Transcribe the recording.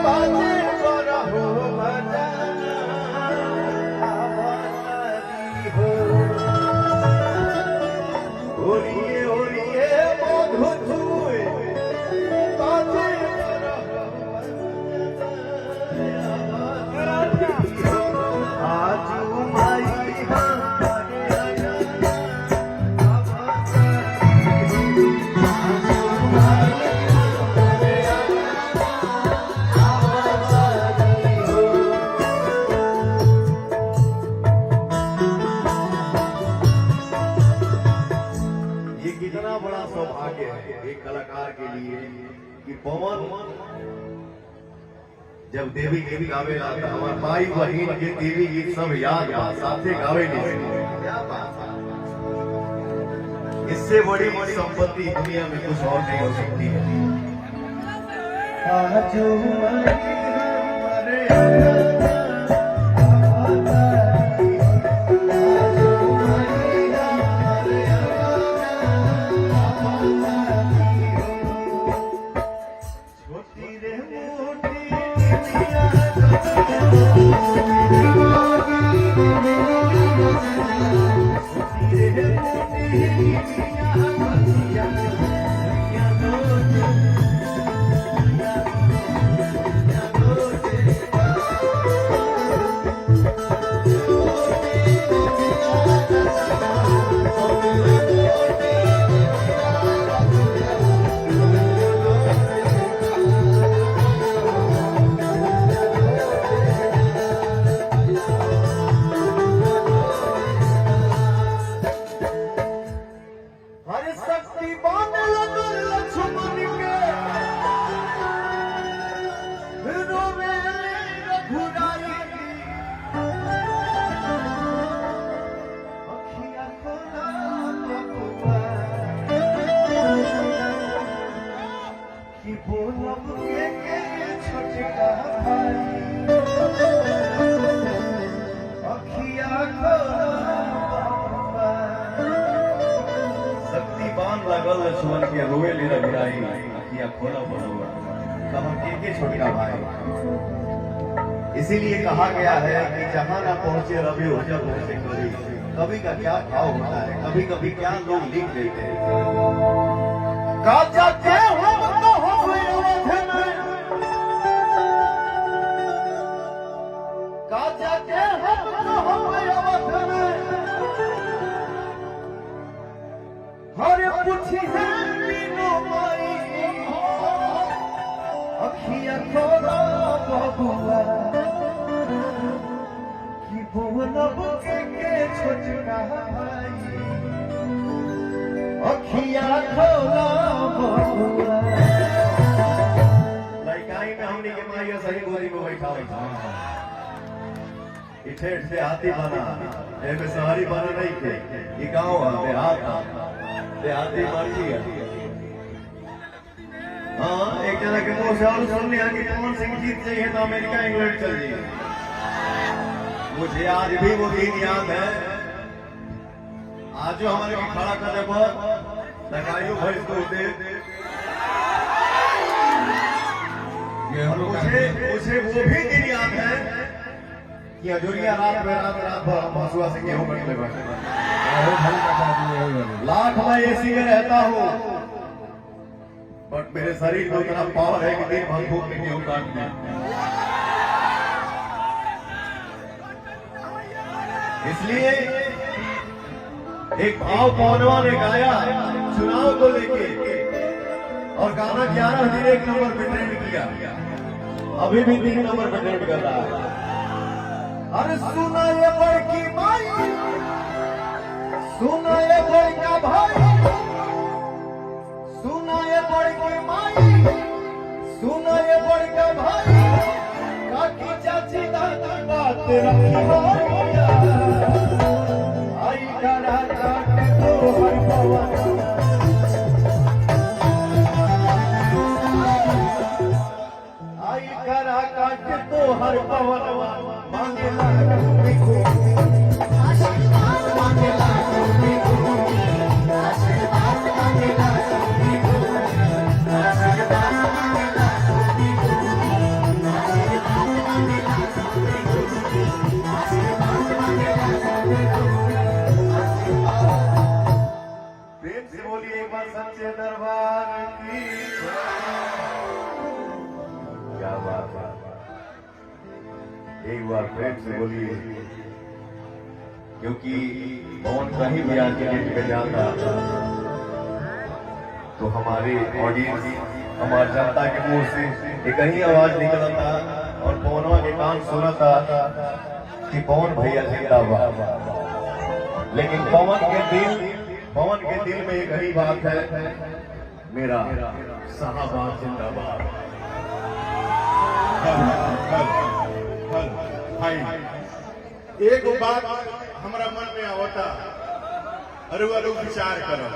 बाजे बरहो भजना आवतारी हो ओरिए ओरिए मधु छुए बाजे बरहो भजना आजू माई कितना बड़ा सौभाग्य है एक कलाकार के लिए कि पवन जब देवी गीत गावे लाता हमारे भाई बहन के देवी गीत सब याद साथे गावे नहीं क्या बात है। इससे बड़ी बड़ी संपत्ति दुनिया में कुछ और नहीं हो सकती है। आजू लगल लक्ष्मण के रोए ले रघुराई अखिया खोला बड़ुआ कहा के छोटा भाई। इसीलिए कहा गया है कि जहां ना पहुंचे रवि हो जब पहुंचे कवि। कवि का क्या भाव होता है, कभी कभी क्या लोग लिख देते हैं का जाते हो तो हो अवध में का जाते हो तो हो अवध में हरे पूछी है मीनू माई अखियां खोला बबुआ कि भुवनब के छोटका भाई अखियां खोला बबुआ। लड़काई में हमने के माई सही गोरी को बैठा ठेठ से हाथी बना में शहरी बना नहीं थे ये गाँव देहात देहाती मर्जी है। हाँ एक जना के मुंह से और सुनने आगे पवन सिंह जीत चाहिए तो अमेरिका इंग्लैंड चल जाइए। मुझे आज भी वो दिन याद है आज जो हमारे को खड़ा करने पर लगाइयो भाई इसको दे मुझे वो भी दिन याद है कि अजूरिया रात में रात भर मसुआ से गेहूं कटने बैठे लाख मैं एसी में रहता हूँ बट मेरे शरीर में उतना पावर है कि दिन भर भूख में गेहूं काटने। इसलिए एक भाव पौनवा ने गाया चुनाव को लेके और गाना 11 दिन 1 नंबर पे ट्रेंड किया अभी भी 3 नंबर पे ट्रेंड कर रहा है। अरे सुना ये बड़की माई सुना ये बड़का भाई सुना ये बड़की माई सुना ये बड़का भाई काकी चाची दादी बात रखी होइया आई करा काट तो हर पवन आई करा काट तो हर पवन मांगे आशीर्वाद मांगे आशीर्वाद मांगे एक बार प्रेम से बोलिए, क्योंकि पवन कहीं भी आज के डेट में जाता तो हमारे ऑडियंस, हमारी जनता के मुंह से एक ही आवाज निकलता और पवनवा के कान सुनता कि पवन भैया जिंदाबाद। लेकिन पवन के दिल में एक ही बात है, मेरा शाहबाद जिंदाबाद। एक बात हमारा मन में आवता, अरे वो लोग विचार करो,